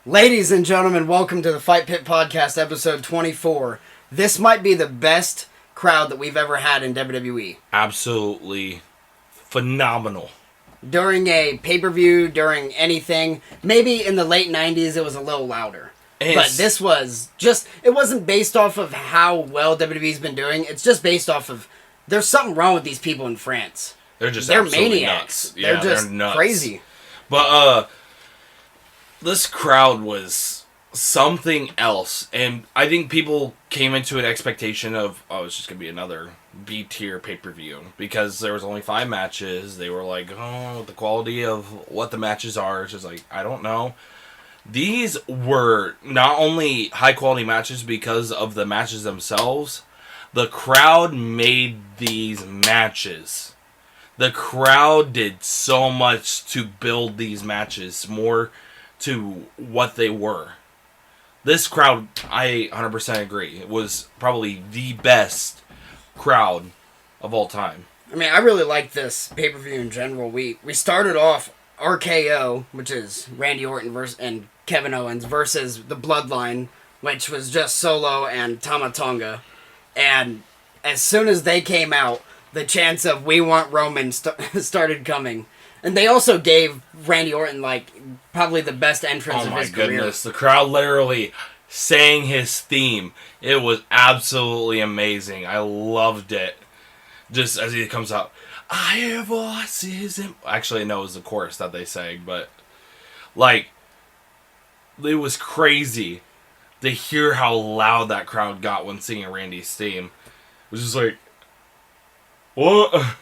Ladies and gentlemen, welcome to the Fight Pit Podcast, episode 24. This might be the best crowd that we've ever had in WWE. Absolutely phenomenal. During a pay-per-view, during anything, maybe in the late 90s it was a little louder. But this was just, it wasn't based off of how well WWE's been doing, it's just based off of, there's something wrong with these people in France. They're maniacs. Nuts. Yeah, they're just nuts. Crazy. But, this crowd was something else, and I think people came into an expectation of, it's just going to be another B-tier pay-per-view, because there was only 5 matches. They were like, the quality of what the matches are, it's just like, I don't know. These were not only high-quality matches because of the matches themselves, the crowd made these matches. The crowd did so much to build these matches more to what they were. This crowd, I 100% agree, it was probably the best crowd of all time. I mean, I really like this pay-per-view in general. We started off RKO, which is Randy Orton and Kevin Owens, versus the Bloodline, which was just Solo and Tama Tonga. And as soon as they came out, the chants of "We Want Roman" started coming. And they also gave Randy Orton, probably the best entrance of his career. Oh my goodness, the crowd literally sang his theme. It was absolutely amazing. I loved it. Just as he comes out, I hear voices. Actually, no, it was the chorus that they sang, but, it was crazy to hear how loud that crowd got when singing Randy's theme. It was just like, what?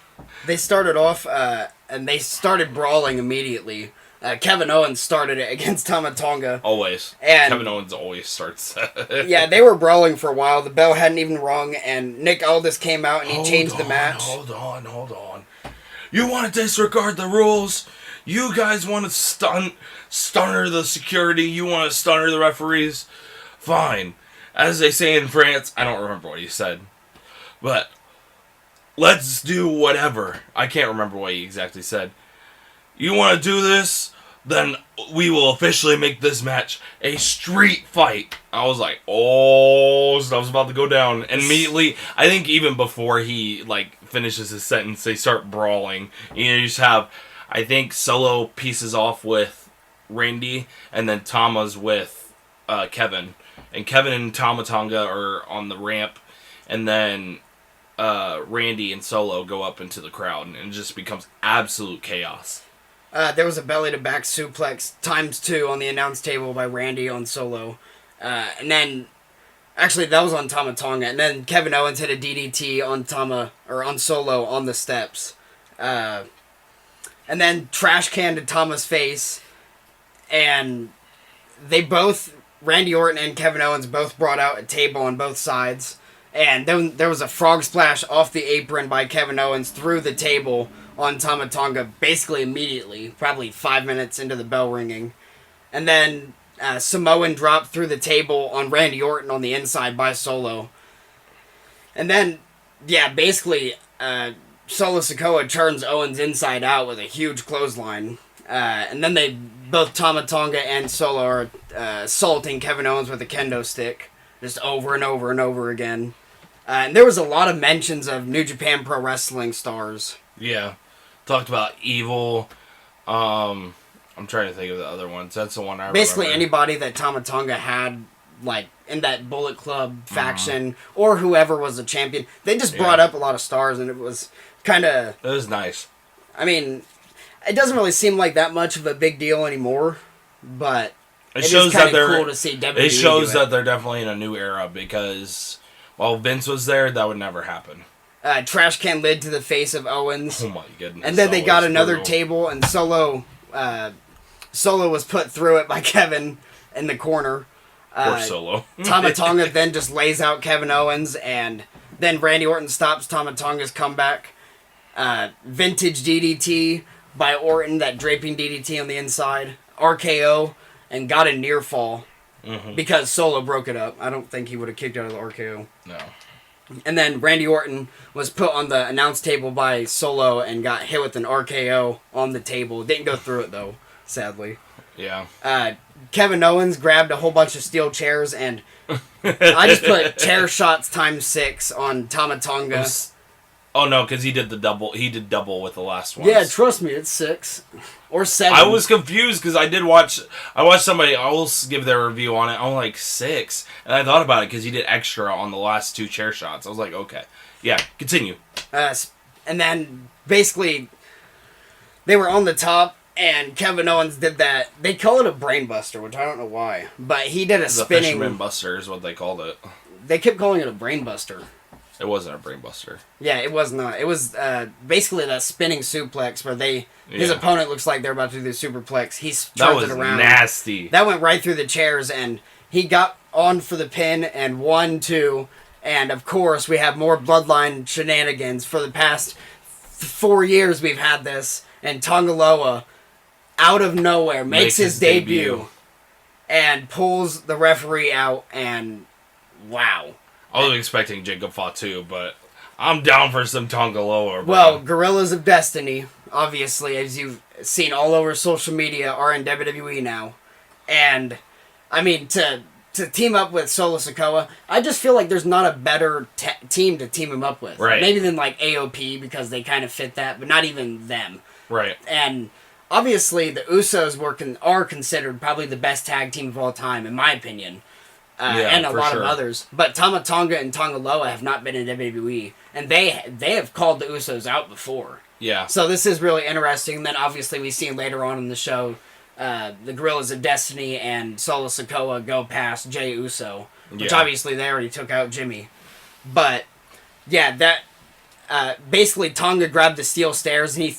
They started off, and they started brawling immediately. Kevin Owens started it against Tama Tonga. Always. And Kevin Owens always starts. Yeah, they were brawling for a while. The bell hadn't even rung, and Nick Aldis came out and he changed the match. Hold on. You want to disregard the rules? You guys want to stunner the security? You want to stunner the referees? Fine. As they say in France, I don't remember what he said, but let's do whatever. I can't remember what he exactly said. You want to do this? Then we will officially make this match a street fight. I was like, stuff's about to go down. And immediately, I think even before he, finishes his sentence, they start brawling. You just have, I think, Solo pieces off with Randy, and then Tama's with Kevin. And Kevin and Tama Tonga are on the ramp, and then Randy and Solo go up into the crowd, and it just becomes absolute chaos. There was a belly-to-back suplex ×2 on the announce table by Randy on Solo. And then, actually, that was on Tama Tonga. And then Kevin Owens hit a DDT on Solo on the steps. And then trash can to Tama's face. And Randy Orton and Kevin Owens both brought out a table on both sides. And then there was a frog splash off the apron by Kevin Owens through the table on Tama Tonga basically immediately, probably 5 minutes into the bell ringing. And then Samoan drop through the table on Randy Orton on the inside by Solo. And then, basically, Solo Sikoa turns Owens inside out with a huge clothesline. And then both Tama Tonga and Solo are assaulting Kevin Owens with a kendo stick, just over and over and over again. And there was a lot of mentions of New Japan Pro Wrestling stars. Yeah. Talked about Evil. I'm trying to think of the other ones. That's the one I remember. Basically anybody that Tama Tonga had, in that Bullet Club faction, or whoever was a champion. They just brought up a lot of stars, and it was kind of... It was nice. I mean, it doesn't really seem like that much of a big deal anymore, but it is kind of cool to see WWE It shows that they're definitely in a new era, because while Vince was there, that would never happen. Trash can lid to the face of Owens. Oh my goodness. And then they got another table, and Solo was put through it by Kevin in the corner. Poor Solo. Tama Tonga then just lays out Kevin Owens, and then Randy Orton stops Tama Tonga's comeback. Vintage DDT by Orton, that draping DDT on the inside. RKO, and got a near fall because Solo broke it up. I don't think he would have kicked out of the RKO. No. And then Randy Orton was put on the announce table by Solo and got hit with an RKO on the table. Didn't go through it, though, sadly. Yeah. Kevin Owens grabbed a whole bunch of steel chairs, and I just put chair shots ×6 on Tama Tonga. Oh no, because he did the double. He did double with the last one. Yeah, trust me, it's 6 or 7. I was confused because I watched somebody else give their review on it. I'm like 6, and I thought about it because he did extra on the last 2 chair shots. I was like, okay, yeah, continue. And then basically they were on the top, and Kevin Owens did that. They call it a brain buster, which I don't know why, but he did a The spinning. Fisherman Buster is what they called it. They kept calling it a brain buster. It wasn't a brain buster. Yeah, it was not. It was basically that spinning suplex where his opponent looks like they're about to do the superplex. He turns it around. Nasty. That went right through the chairs, and he got on for the pin and 1, 2, and of course we have more Bloodline shenanigans. For the past 4 years we've had this, and Tonga Loa, out of nowhere, makes his debut and pulls the referee out, and wow. I was expecting Jacob Fatu, but I'm down for some Tonga Loa. Well, Guerrillas of Destiny, obviously, as you've seen all over social media, are in WWE now. And, I mean, to team up with Solo Sikoa, I just feel like there's not a better team to team him up with. Right. Maybe than, like, AOP, because they kind of fit that, but not even them. Right. And, obviously, the Usos are considered probably the best tag team of all time, in my opinion. And a lot of others. But Tama Tonga and Tonga Loa have not been in WWE. And they have called the Usos out before. Yeah. So this is really interesting. And then obviously we see later on in the show, the Guerrillas of Destiny and Solo Sikoa go past Jey Uso. Which obviously they already took out Jimmy. But, yeah, that... basically Tonga grabbed the steel stairs and he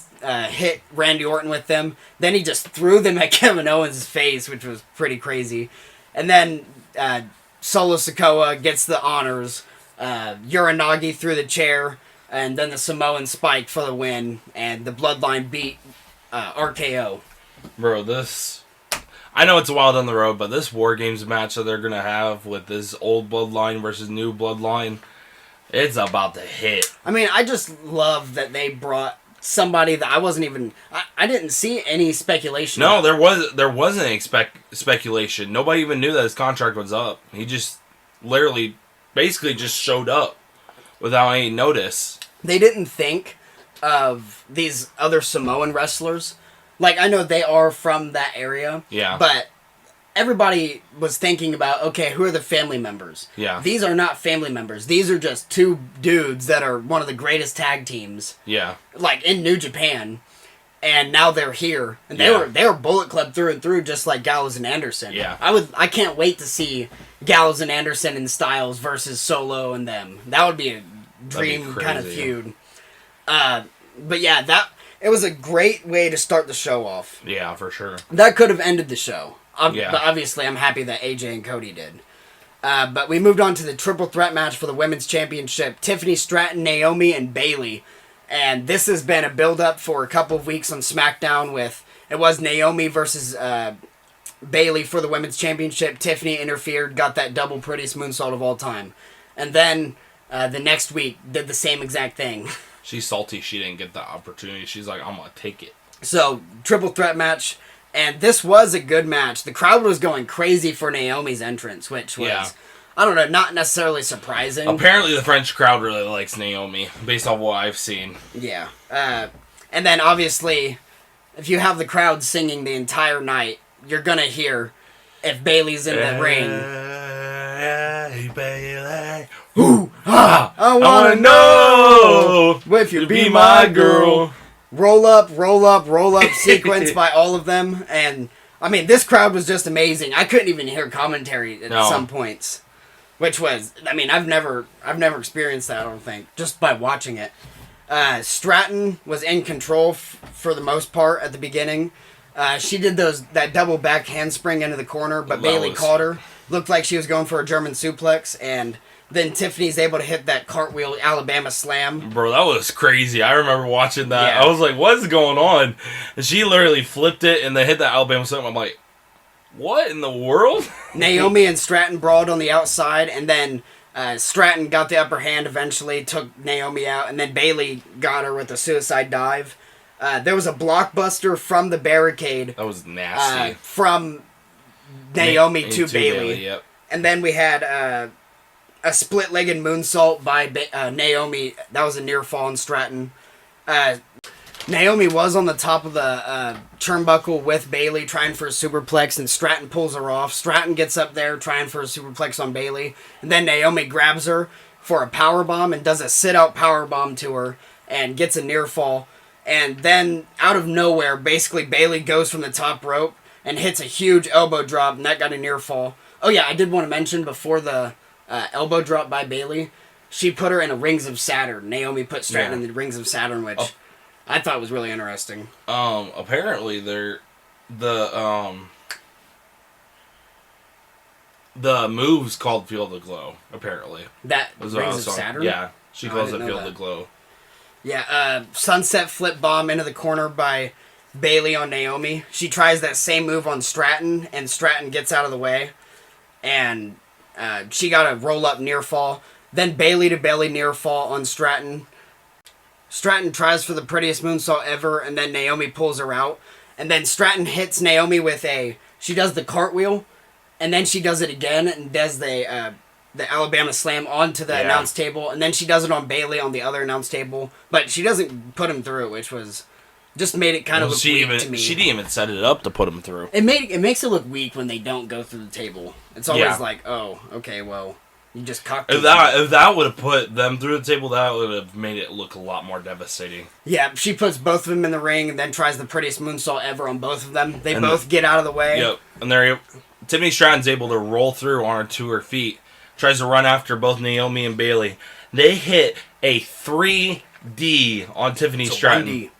hit Randy Orton with them. Then he just threw them at Kevin Owens' face, which was pretty crazy. And then... Solo Sikoa gets the honors. Uranagi through the chair, and then the Samoan spike for the win, and the Bloodline beat RKO. Bro, I know it's a while down the road, but this War Games match that they're going to have with this old Bloodline versus new Bloodline, it's about to hit. I mean, I just love that they brought somebody that I wasn't even... I didn't see any speculation. No, there wasn't any speculation. Nobody even knew that his contract was up. He just literally basically just showed up without any notice. They didn't think of these other Samoan wrestlers. Like, I know they are from that area. Yeah. But everybody was thinking about, okay, who are the family members? Yeah. These are not family members. These are just 2 dudes that are one of the greatest tag teams. Yeah. Like, in New Japan. And now they're here. And they were Bullet Club through and through, just like Gallows and Anderson. Yeah. I can't wait to see Gallows and Anderson and Styles versus Solo and them. That would be a dream kind of feud. But yeah, it was a great way to start the show off. Yeah, for sure. That could have ended the show. Yeah. But obviously, I'm happy that AJ and Cody did. But we moved on to the triple threat match for the Women's Championship. Tiffany Stratton, Naomi, and Bayley. And this has been a build-up for a couple of weeks on SmackDown it was Naomi versus Bayley for the Women's Championship. Tiffany interfered, got that double prettiest moonsault of all time. And then the next week, did the same exact thing. She's salty she didn't get the opportunity. She's like, I'm going to take it. So, triple threat match. And this was a good match. The crowd was going crazy for Naomi's entrance, which was, I don't know, not necessarily surprising. Apparently the French crowd really likes Naomi, based on what I've seen. Yeah. And then, obviously, if you have the crowd singing the entire night, you're going to hear if Bayley's in the ring. Hey, Bayley. Ooh, I want to know if you be my girl. Roll up sequence by all of them. And, I mean, this crowd was just amazing. I couldn't even hear commentary at some points. Which was, I mean, I've never experienced that, I don't think, just by watching it. Stratton was in control for the most part at the beginning. She did that double back handspring into the corner, but Bayley caught her. Looked like she was going for a German suplex, and then Tiffany's able to hit that cartwheel Alabama slam. Bro, that was crazy. I remember watching that. Yeah. I was like, what's going on? And she literally flipped it and then hit that Alabama slam. I'm like, what in the world? Naomi and Stratton brawled on the outside, and then Stratton got the upper hand eventually, took Naomi out, and then Bayley got her with a suicide dive. There was a blockbuster from the barricade. That was nasty. From Naomi to Bailey. Yep. And then we had a split-legged moonsault by Naomi. That was a near fall on Stratton. Naomi was on the top of the turnbuckle with Bailey trying for a superplex, and Stratton pulls her off. Stratton gets up there trying for a superplex on Bailey, and then Naomi grabs her for a powerbomb and does a sit-out powerbomb to her and gets a near fall. And then, out of nowhere, basically Bailey goes from the top rope and hits a huge elbow drop, and that got a near fall. Oh yeah, I did want to mention before the elbow drop by Bailey, she put her in a Rings of Saturn. Naomi put Stratton in the Rings of Saturn, which I thought was really interesting. Apparently the move's called Feel the Glow, apparently. That Rings of Saturn? Yeah, she calls it Feel the Glow. Yeah, sunset flip bomb into the corner by Bailey on Naomi. She tries that same move on Stratton, and Stratton gets out of the way. And she got a roll-up near fall. Then Bailey to belly near fall on Stratton. Stratton tries for the prettiest moonsault ever, and then Naomi pulls her out. And then Stratton hits Naomi with she does the cartwheel, and then she does it again and does the Alabama Slam onto the announce table, and then she does it on Bailey on the other announce table, but she doesn't put him through, which was just made it kind of look weak to me. She didn't even set it up to put him through. It makes it look weak when they don't go through the table. It's always like, oh, okay, well, you just cocked. If that would have put them through the table, that would have made it look a lot more devastating. Yeah, she puts both of them in the ring and then tries the prettiest moonsault ever on both of them. They both get out of the way. Yep, and Tiffany Stratton's able to roll through on her to her feet. Tries to run after both Naomi and Bailey. They hit a 3D on Tiffany Stratton. 1D.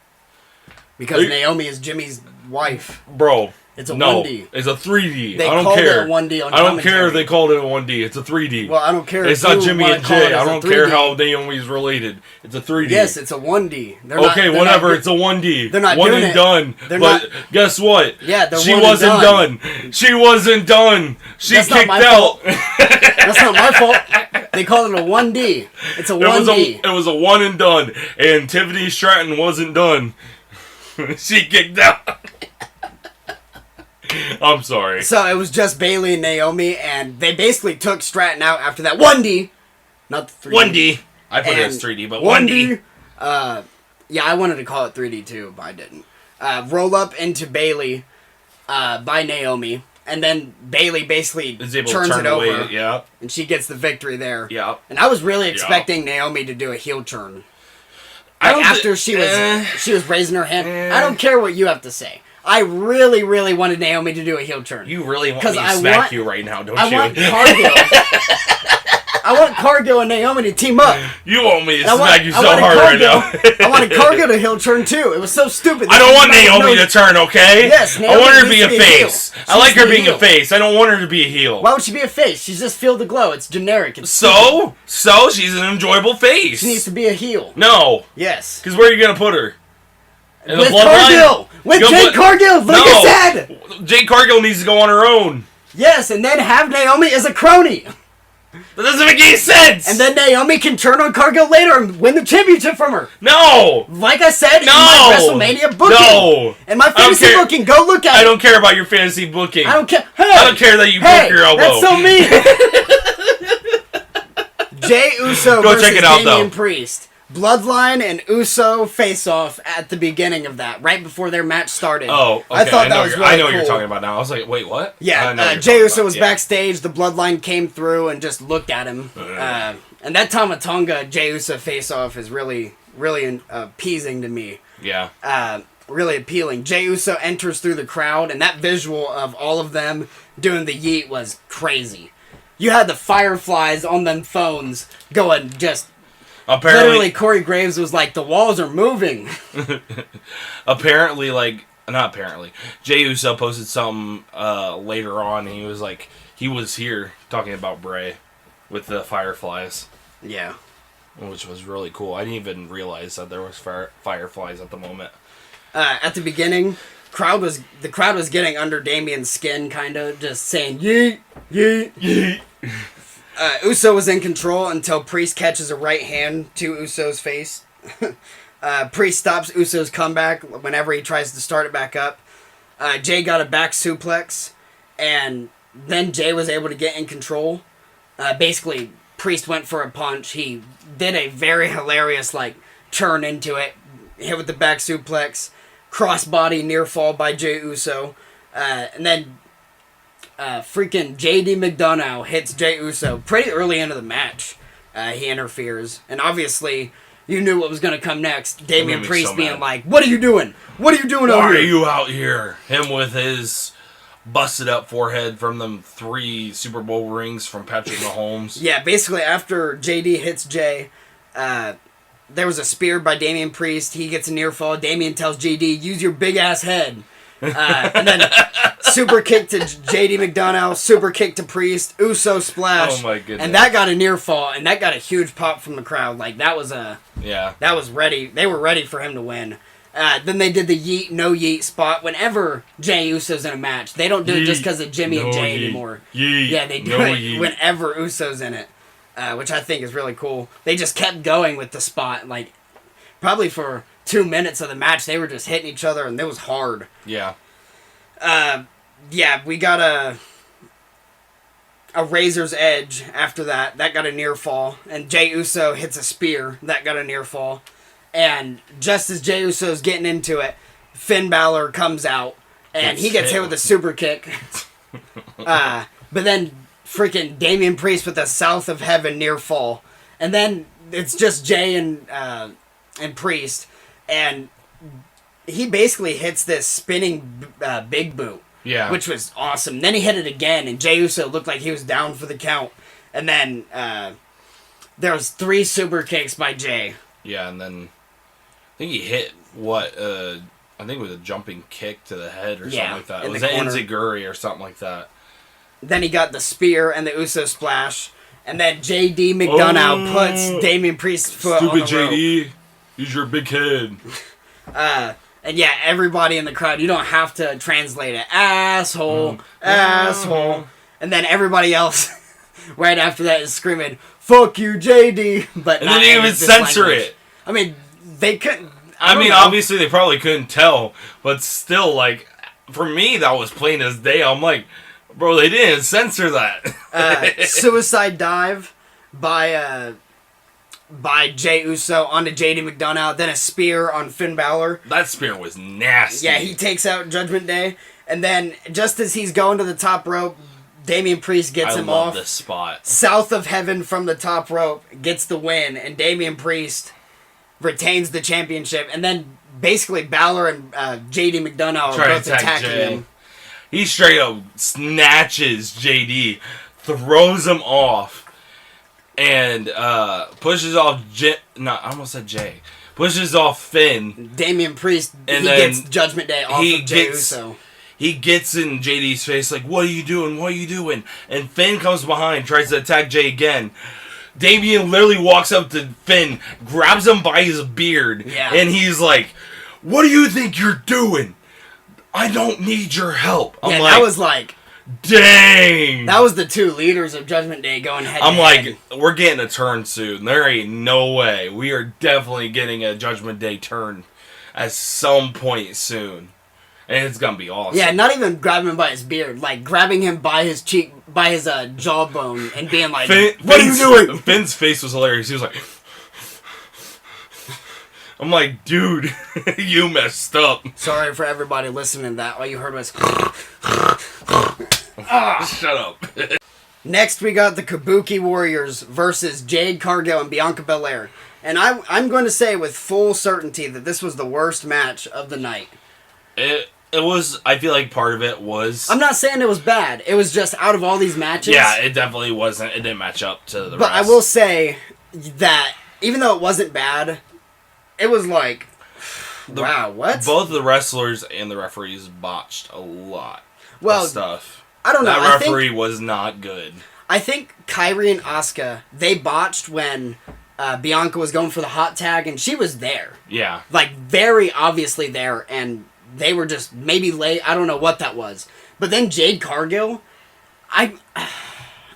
Because Naomi is Jimmy's wife. Bro. It's a 1D. It's a 3D. They I don't care. It a 1D on I don't care if they called it a 1D. It's a 3D. Well, I don't care. It's not Jimmy and Jay. I don't care how Naomi's related. It's a 3D. Yes, it's a 1D. Whatever. It's a 1D. They're not one doing and it. done. But guess what? Yeah, she wasn't done. She wasn't done. She kicked out. That's not my fault. They call it a 1D. It's a 1D. It was a one and done. And Tiffany Stratton wasn't done. She kicked out. I'm sorry. So it was just Bailey and Naomi, and they basically took Stratton out after that 1D. Not the 3D. 1D. I put it as 3D, but 1D. Yeah, I wanted to call it 3D too, but I didn't. Roll up into Bailey by Naomi, and then Bailey basically turns it over. Yeah. And she gets the victory there. Yeah. And I was really expecting Naomi to do a heel turn. After she was raising her hand. I don't care what you have to say. I really, really wanted Naomi to do a heel turn. You really want me to smack you right now, don't you? I want Cargill. I want Cargill and Naomi to team up. You want me to smack you so hard right now. I wanted Cargill to heel turn too. It was so stupid. I don't want Naomi to turn, okay? Yes, Naomi I want her to be a face. I like her being a face. I don't want her to be a heel. Why would she be a face? She's just Feel the Glow. It's generic. So she's an enjoyable face. She needs to be a heel. No. Yes. Because where are you going to put her? In with Cargill! With Jade Cargill! Lucas said! Jade Cargill needs to go on her own. Yes, and then have Naomi as a crony. That doesn't make any sense! And then Naomi can turn on Cargill later and win the championship from her. No! Like I said in my WrestleMania booking. No! And my fantasy booking, go look at it. I don't care about your fantasy booking. I don't care. Hey, I don't care that you broke your elbow. That's so mean. Jey Uso versus Damian Priest. Bloodline and Uso face off at the beginning of that, right before their match started. Oh, okay. I thought that was really cool. I know what you're talking about now. I was like, wait, what? Yeah, Jey Uso was backstage. The Bloodline came through and just looked at him. And that Tama Tonga Jey Uso face off is really, really appeasing to me. Yeah. Really appealing. Jey Uso enters through the crowd, and that visual of all of them doing the yeet was crazy. You had the fireflies on them phones going just... Literally, Corey Graves was like, the walls are moving. Jey Uso posted something later on, and he was like, he was here talking about Bray with the fireflies. Yeah. Which was really cool. I didn't even realize that there was fireflies at the moment. At the beginning, the crowd was getting under Damian's skin, kind of, just saying, yeet, yeet, yeet. Uso was in control until Priest catches a right hand to Uso's face. Priest stops Uso's comeback whenever he tries to start it back up. Jay got a back suplex, and then Jay was able to get in control. Basically, Priest went for a punch. He did a very hilarious, like, turn into it. Hit with the back suplex. Crossbody near fall by Jey Uso. And then freaking J.D. McDonough hits Jey Uso pretty early into the match. He interferes. And obviously, you knew what was going to come next. Damian Priest being like, "What are you doing? What are you doing over here? Why are you out here?" Him with his busted up forehead from them 3 Super Bowl rings from Patrick Mahomes. Yeah, basically after JD hits Jay, there was a spear by Damian Priest. He gets a near fall. Damian tells JD, "Use your big ass head." And then super kick to JD McDonough, super kick to Priest, Uso splash. Oh my goodness. And that got a near fall, and that got a huge pop from the crowd. Like, that was that was ready. They were ready for him to win. Then they did the yeet, no yeet spot. Whenever Jey Uso's in a match, they don't do it just because of Jimmy and Jay anymore. Yeah, they do it whenever Uso's in it, which I think is really cool. They just kept going with the spot. Like, probably for 2 minutes of the match, they were just hitting each other, and it was hard. Yeah. We got a Razor's Edge after that. That got a near fall. And Jey Uso hits a spear. That got a near fall. And just as Jey Uso's getting into it, Finn Balor comes out, and he gets hit with a super kick. But then freaking Damian Priest with a South of Heaven near fall. And then it's just Jay and Priest. And he basically hits this spinning big boot. Yeah. Which was awesome. Then he hit it again, and Jey Uso looked like he was down for the count. And then there was 3 super kicks by Jay. Yeah, and then I think he hit I think it was a jumping kick to the head or something like that. It was an enziguri or something like that. Then he got the spear and the Uso splash. And then J.D. McDonough puts Damian Priest's foot on the rope. Stupid J.D. Use your big head. And yeah, everybody in the crowd, you don't have to translate it. Asshole. Asshole. And then everybody else right after that is screaming, "Fuck you, JD." But and they didn't even censor it. I mean, they couldn't. Obviously they probably couldn't tell, but still, like, for me, that was plain as day. I'm like, bro, they didn't censor that. Suicide dive by Jey Uso onto JD McDonough, then a spear on Finn Balor. That spear was nasty. Yeah, he takes out Judgment Day, and then just as he's going to the top rope, Damian Priest gets him off. I love this spot. South of Heaven from the top rope, gets the win, and Damian Priest retains the championship. And then basically Balor and JD McDonough are both attacking him. He straight up snatches JD, throws him off, and pushes off I almost said Jay. Pushes off Finn. Damian Priest, and he gets Judgment Day off of Jey Uso. He gets in JD's face like, "What are you doing? What are you doing?" And Finn comes behind, tries to attack Jay again. Damian literally walks up to Finn, grabs him by his beard, and he's like, "What do you think you're doing? I don't need your help." That was like, dang. That was the 2 leaders of Judgment Day going head to head. like, we're getting a turn soon. There ain't no way. We are definitely getting a Judgment Day turn at some point soon. And it's gonna be awesome. Yeah, not even grabbing him by his beard, like grabbing him by his cheek, by his jawbone, and being like, "What are you doing?" Finn's face was hilarious. He was like, I'm like, dude, you messed up. Sorry for everybody listening to that. All you heard was, Shut up. Next, we got the Kabuki Warriors versus Jade, Cargill, and Bianca Belair. And I'm going to say with full certainty that this was the worst match of the night. It was, I feel like part of it was... I'm not saying it was bad. It was just out of all these matches... Yeah, it definitely wasn't. It didn't match up to the rest. But I will say that even though it wasn't bad, it was like... wow, what? Both the wrestlers and the referees botched a lot of stuff. I don't know. That referee was not good. I think Kairi and Asuka, they botched when Bianca was going for the hot tag, and she was there. Yeah. Like, very obviously there, and... they were just maybe late. I don't know what that was. But then Jade Cargill, I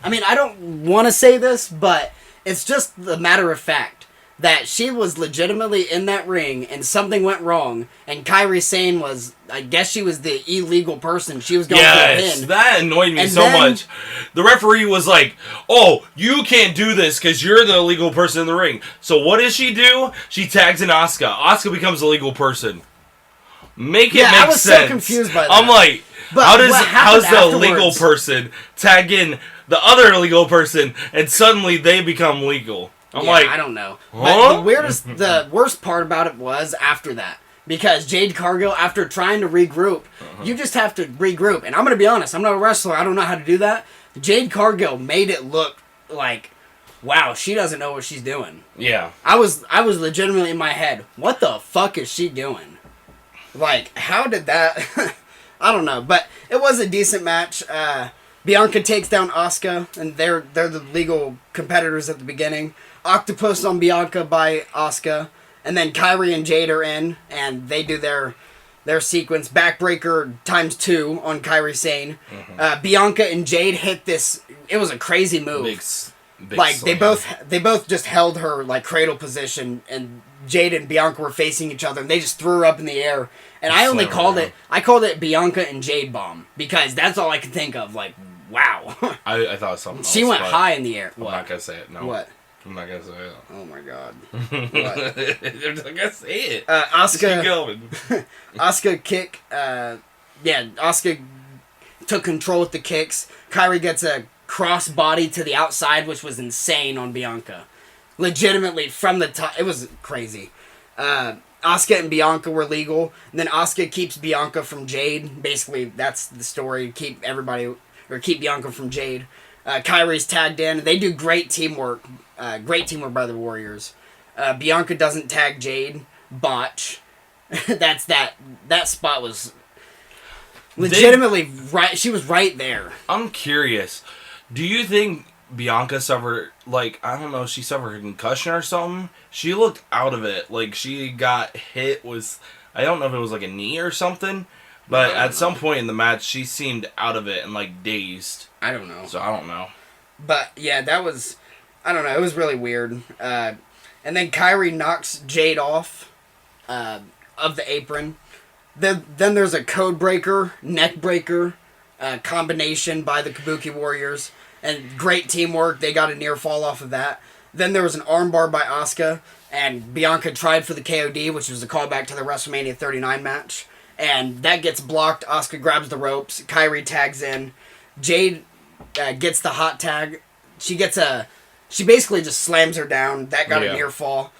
mean, I don't want to say this, but it's just the matter of fact. that she was legitimately in that ring and something went wrong, and Kairi Sane was, I guess she was the illegal person. She was going for the pin. That annoyed me And so much. The referee was like, "Oh, you can't do this because you're the illegal person in the ring." So what does she do? She tags in Asuka. Asuka becomes a legal person. Make it make sense. I was so confused by that. I'm like, But how's the afterwards? legal person tag in the other illegal person and suddenly they become legal? I'm like, I don't know. Huh? But the worst part about it was after that. Because Jade Cargill, after trying to regroup, you just have to regroup. And I'm going to be honest, I'm not a wrestler. I don't know how to do that. Jade Cargill made it look like, wow, she doesn't know what she's doing. Yeah. I was legitimately in my head, what the fuck is she doing? Like, how did that... I don't know. But it was a decent match. Bianca takes down Asuka, and they're the legal competitors at the beginning. Octopus on Bianca by Asuka, and then Kairi and Jade are in, and they do their sequence. Backbreaker ×2 on Kairi Sane. Bianca and Jade hit this. It was a crazy move. Big like slam. they both just held her like cradle position, and Jade and Bianca were facing each other, and they just threw her up in the air. And I called it Bianca and Jade bomb because that's all I could think of. Like, wow. I thought something. She went high in the air. I'm not gonna say it. No. What? I'm not gonna say it. Oh my god. What? I'm not gonna say it. Asuka. Keep going. Asuka kick. Asuka took control with the kicks. Kairi gets a cross body to the outside, which was insane on Bianca. Legitimately from the top, it was crazy. Asuka and Bianca were legal, and then Asuka keeps Bianca from Jade. Basically, that's the story. Keep Bianca from Jade. Kairi's tagged in. They do great teamwork. Great teamwork by the Warriors. Bianca doesn't tag Jade. Botch. That spot was legitimately right. She was right there. I'm curious. Do you think Bianca suffered, like, I don't know, she suffered a concussion or something? She looked out of it. Like, she got hit with, I don't know if it was like a knee or something, but at some point in the match, she seemed out of it and, like, dazed. I don't know. So, I don't know. But, yeah, that was, I don't know, it was really weird. And then Kairi knocks Jade off of the apron. Then there's a code breaker, neck breaker combination by the Kabuki Warriors. And great teamwork. They got a near fall off of that. Then there was an armbar by Asuka. And Bianca tried for the KOD, which was a callback to the WrestleMania 39 match. And that gets blocked. Asuka grabs the ropes. Kairi tags in. Jade gets the hot tag. She basically just slams her down. That got a near fall.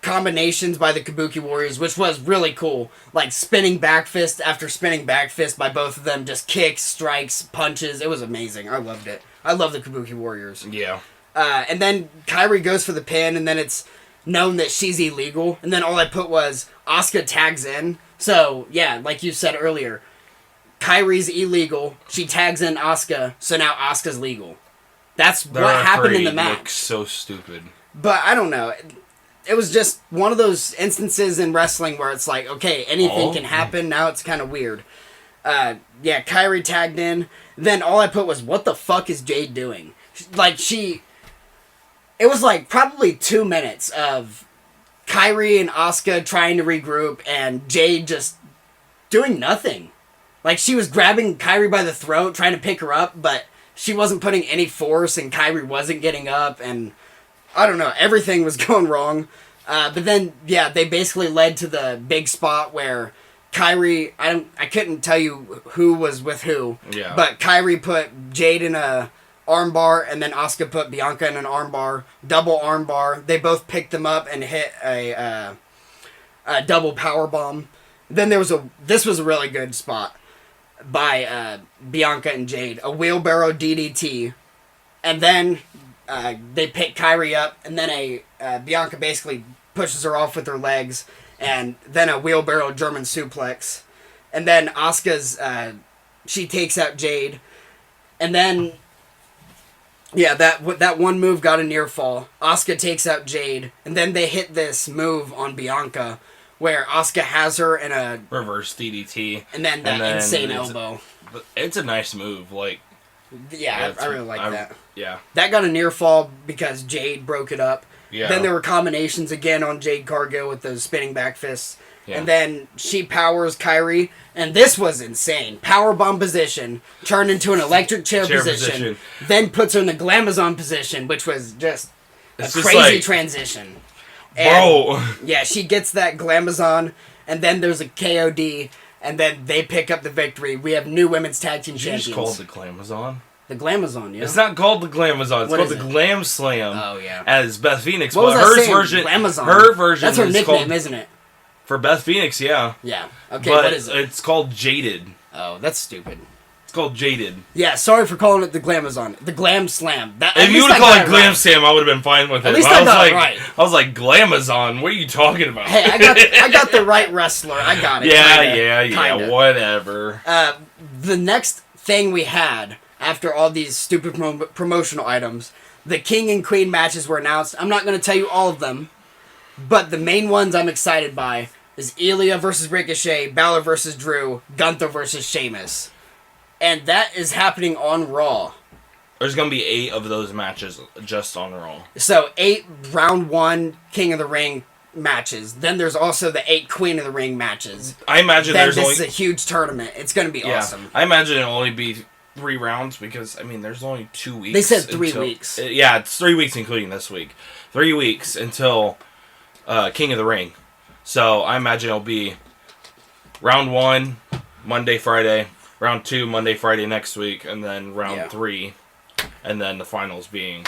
Combinations by the Kabuki Warriors, which was really cool. Like spinning back fist after spinning back fist by both of them. Just kicks, strikes, punches. It was amazing. I loved it. I love the Kabuki Warriors. Yeah. And then Kairi goes for the pin, and then it's known that she's illegal. And then all I put was Asuka tags in. So, yeah, like you said earlier, Kairi's illegal. She tags in Asuka, so now Asuka's legal. That's what happened in the match. Looks so stupid. But I don't know. It was just one of those instances in wrestling where it's like, okay, anything can happen. Now it's kind of weird. Kairi tagged in. Then all I put was, what the fuck is Jade doing? It was like probably 2 minutes of Kairi and Asuka trying to regroup and Jade just doing nothing. Like, she was grabbing Kairi by the throat, trying to pick her up, but she wasn't putting any force, and Kairi wasn't getting up, and I don't know, everything was going wrong. But then, they basically led to the big spot where Kairi, I couldn't tell you who was with who, but Kairi put Jade in a armbar, and then Asuka put Bianca in an armbar, double armbar. They both picked them up and hit a double power bomb. Then this was a really good spot by Bianca and Jade, a wheelbarrow DDT, and then they pick Kairi up, and then Bianca basically pushes her off with her legs, and then a wheelbarrow German suplex, and then Asuka's she takes out Jade, and then that one move got a near fall. Asuka takes out Jade, and then they hit this move on Bianca where Asuka has her in a reverse DDT, and then insane elbow. It's a nice move. Like, Yeah, I really like that. Yeah. That got a near fall because Jade broke it up. Yeah. Then there were combinations again on Jade Cargill with those spinning back fists. Yeah. And then she powers Kyrie, and this was insane. Powerbomb position, turned into an electric chair position, then puts her in the Glamazon position, which was just it's a just crazy like, transition. Bro! And, yeah, she gets that Glamazon, and then there's a KOD, and then they pick up the victory. We have new women's tag team champions. It's called the Glamazon. The Glamazon, yeah. It's not called the Glamazon. It's What called is the it? Glam Slam. Oh, yeah. As Beth Phoenix. What was but I her saying? version, Glamazon. her version That's her is nickname, called, isn't it? for Beth Phoenix, yeah. Yeah. Okay, but what is it? It's called Jaded. Oh, that's stupid. It's called Jaded. Yeah, sorry for calling it the Glamazon. The Glam Slam. If you would have called it Glam Slam, I would have been fine with it. At least I I was got like, it right. I was like, Glamazon? What are you talking about? Hey, I got the right wrestler. I got it. Yeah, kinda. whatever. The next thing we had after all these stupid promotional items, the King and Queen matches were announced. I'm not going to tell you all of them, but the main ones I'm excited by is Ilya versus Ricochet, Balor versus Drew, Gunther versus Sheamus. And that is happening on Raw. There's going to be 8 of those matches just on Raw. So 8 round 1 King of the Ring matches. Then there's also the 8 Queen of the Ring matches. I imagine then there's this only... is a huge tournament. It's going to be awesome. I imagine it'll only be 3 rounds because, I mean, there's only 2 weeks. They said 3 weeks. Yeah, it's 3 weeks including this week. 3 weeks until King of the Ring. So I imagine it'll be round 1, Monday, Friday. Round 2, Monday, Friday next week. And then round 3. And then the finals being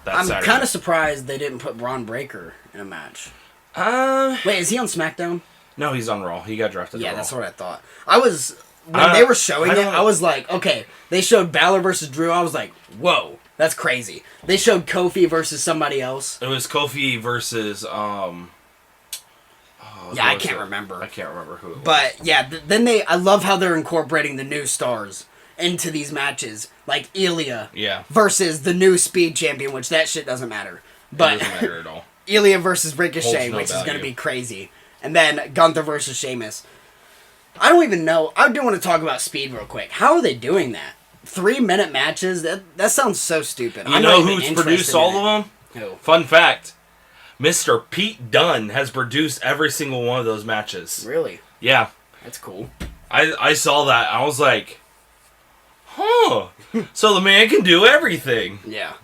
that Saturday. I'm kind of surprised they didn't put Braun Breaker in a match. Wait, is he on SmackDown? No, he's on Raw. He got drafted to Raw. Yeah, that's what I thought. When they were showing it, I was like, okay, they showed Balor versus Drew. I was like, whoa, that's crazy. They showed Kofi versus somebody else. It was Kofi versus, yeah, I can't remember. I can't remember who it was. But, yeah, then I love how they're incorporating the new stars into these matches. Like Ilya versus the new Speed Champion, which that shit doesn't matter. But it doesn't matter at all. Ilya versus Ricochet, Holds no which is going to value. be crazy. And then Gunther versus Sheamus. I don't even know. I do want to talk about Speed real quick. How are they doing that? 3-minute matches? That sounds so stupid. You know who's produced all of them? Who? Fun fact. Mr. Pete Dunne has produced every single one of those matches. Really? Yeah. That's cool. I saw that. I was like, huh. So the man can do everything. Yeah.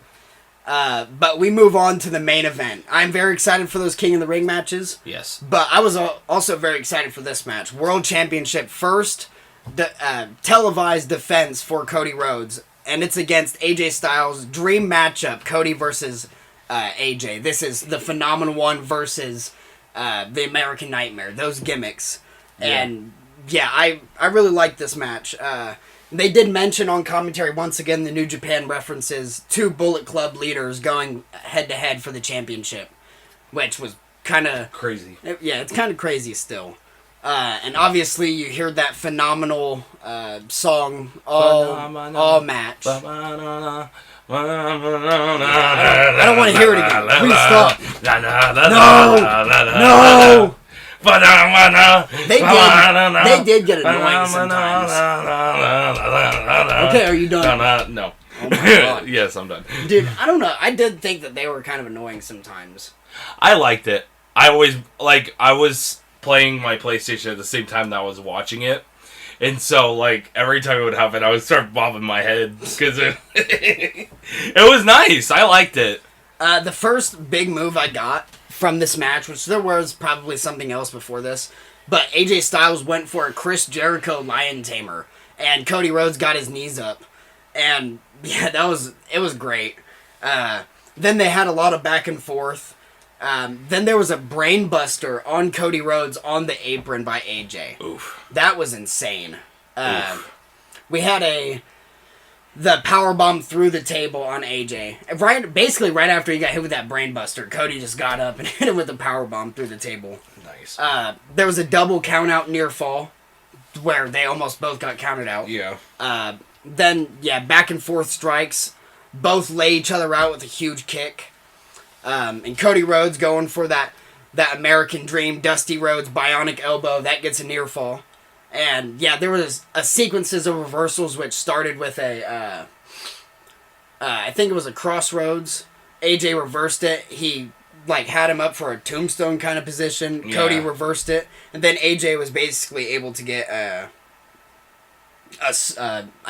But we move on to the main event. I'm very excited for those King of the Ring matches. Yes. But I was also very excited for this match. World Championship first, televised defense for Cody Rhodes. And it's against AJ Styles' dream matchup, Cody versus AJ. This is the Phenomenal One versus the American Nightmare. Those gimmicks. Yeah. And yeah, I really like this match. They did mention on commentary once again the New Japan references to Bullet Club leaders going head to head for the championship, which was kind of crazy. Yeah, it's kind of crazy still. And obviously you hear that phenomenal song all match. I don't want to hear it again. Please stop. No. They did get annoying sometimes. Okay, are you done? No. Oh my God. Yes, I'm done. Dude, I don't know. I did think that they were kind of annoying sometimes. I liked it. I was playing my PlayStation at the same time that I was watching it. And so, every time it would happen, I would start bobbing my head. Because it was nice. I liked it. The first big move I got from this match, which there was probably something else before this, but AJ Styles went for a Chris Jericho Lion Tamer, and Cody Rhodes got his knees up. And, yeah, it was great. Then they had a lot of back and forth. Then there was a brain buster on Cody Rhodes on the apron by AJ. Oof. That was insane. We had the powerbomb through the table on AJ. Basically right after he got hit with that brain buster, Cody just got up and hit him with the powerbomb through the table. Nice. There was a double count out near fall where they almost both got counted out. Yeah. Then, back and forth strikes. Both lay each other out with a huge kick. And Cody Rhodes going for that American Dream, Dusty Rhodes bionic elbow. That gets a near fall. And, there was a sequences of reversals which started with a I think it was a Crossroads. AJ reversed it. He had him up for a tombstone kind of position. Yeah. Cody reversed it, and then AJ was basically able to get I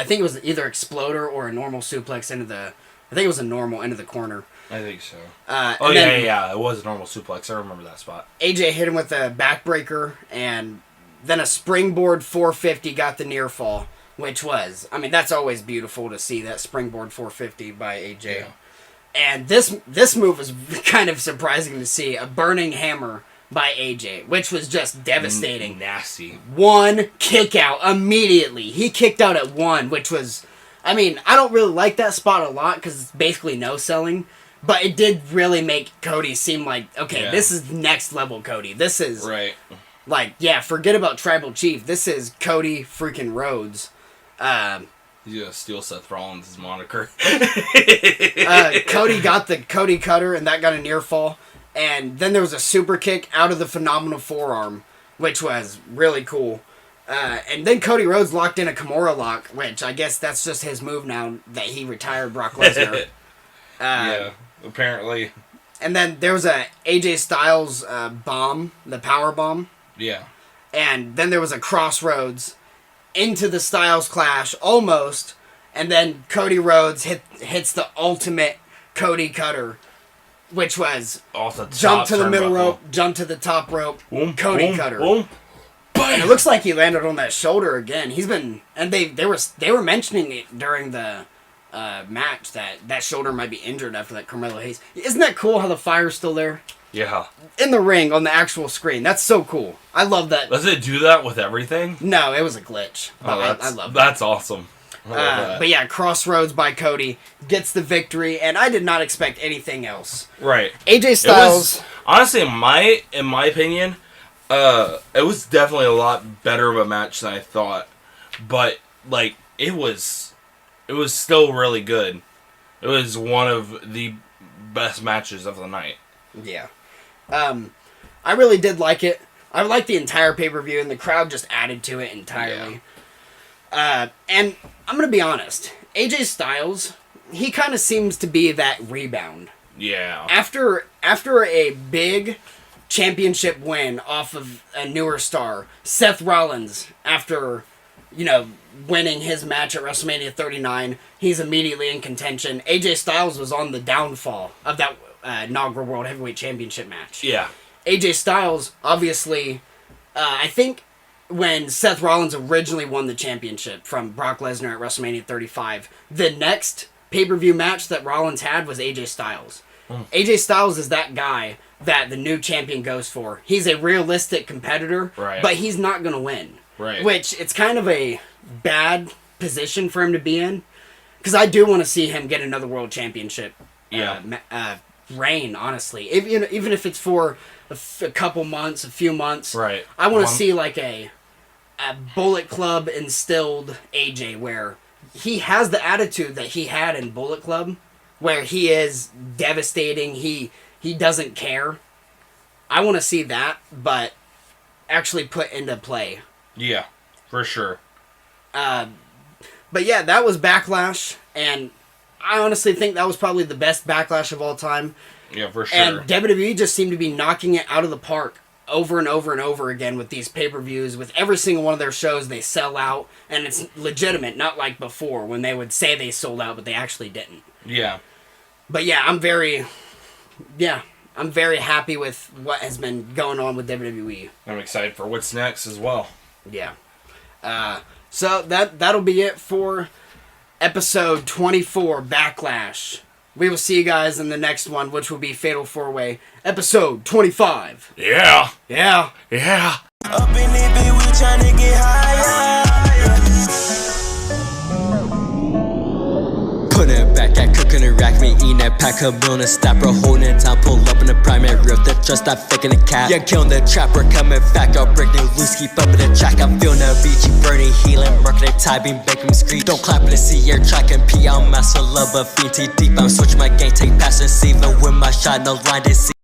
think it was either exploder or a normal suplex into the. I think it was a normal into the corner. I think so. Then it was a normal suplex. I remember that spot. AJ hit him with a backbreaker, and then a springboard 450 got the near fall, which was, that's always beautiful to see, that springboard 450 by AJ. Yeah. And this move was kind of surprising to see, a burning hammer by AJ, which was just devastating. Nasty. One kick out immediately. He kicked out at one, which was, I don't really like that spot a lot because it's basically no selling. But it did really make Cody seem like, okay, this is next level Cody. This is, right. Forget about Tribal Chief. This is Cody freaking Rhodes. He's gonna steal Seth Rollins' moniker. Cody got the Cody Cutter, and that got a near fall. And then there was a super kick out of the phenomenal forearm, which was really cool. And then Cody Rhodes locked in a Kimura lock, which I guess that's just his move now that he retired Brock Lesnar. Yeah, apparently. And then there was a AJ Styles bomb, the power bomb. Yeah. And then there was a Crossroads into the Styles Clash, almost. And then Cody Rhodes hits the ultimate Cody Cutter, which was jump to the middle rope, jump to the top rope, Cody Cutter. Boom. And it looks like he landed on that shoulder again. He's been, and they were mentioning it during the match that shoulder might be injured after that Carmelo Hayes. Isn't that cool how the fire's still there? Yeah. In the ring on the actual screen. That's so cool. I love that. Does it do that with everything? No, it was a glitch. Oh, I love that. That's awesome. But yeah, Crossroads by Cody gets the victory, and I did not expect anything else. Right. AJ Styles. Honestly, in my opinion, it was definitely a lot better of a match than I thought. But it was still really good. It was one of the best matches of the night. Yeah. I really did like it. I liked the entire pay-per-view, and the crowd just added to it entirely. Yeah. And I'm going to be honest. AJ Styles, he kind of seems to be that rebound. Yeah. After a big championship win off of a newer star, Seth Rollins, after, winning his match at WrestleMania 39, he's immediately in contention. AJ Styles was on the downfall of that inaugural World Heavyweight Championship match. Yeah. AJ Styles, obviously, I think when Seth Rollins originally won the championship from Brock Lesnar at WrestleMania 35, the next pay-per-view match that Rollins had was AJ Styles. AJ Styles is that guy that the new champion goes for. He's a realistic competitor, but he's not going to win. Right. Which, it's kind of a bad position for him to be in, because I do want to see him get another world championship reign, honestly. Even if it's for a couple months, a few months. Right. I want to see a Bullet Club instilled AJ, where he has the attitude that he had in Bullet Club, where he is devastating, he doesn't care. I want to see that, but actually put into play. Yeah, for sure. But yeah, that was Backlash, and I honestly think that was probably the best Backlash of all time. Yeah, for sure. And WWE just seemed to be knocking it out of the park over and over and over again with these pay-per-views. With every single one of their shows, they sell out, and it's legitimate, not like before when they would say they sold out, but they actually didn't. Yeah. But yeah, I'm very happy with what has been going on with WWE. I'm excited for what's next as well. Yeah. So that'll be it for episode 24, Backlash. We will see you guys in the next one, which will be Fatal 4-Way, episode 25. Yeah. Yeah. Yeah. Up in it, we tryna get higher. Put it back, I cooking a rack, me eating that pack of meal in a stopper, holding it down, pull up in the primary rip, that just not faking the cap. Yeah, killing the trapper, coming back, I'll break new loose, keep up in the track, I'm feeling the beachy, burning, healing, marking the tie, beam, making me scream. Don't clap in the sea, air track and pee, I'm master love, but fiend too deep, I'm switching my game, take pass and see, even with my shot, no line to see.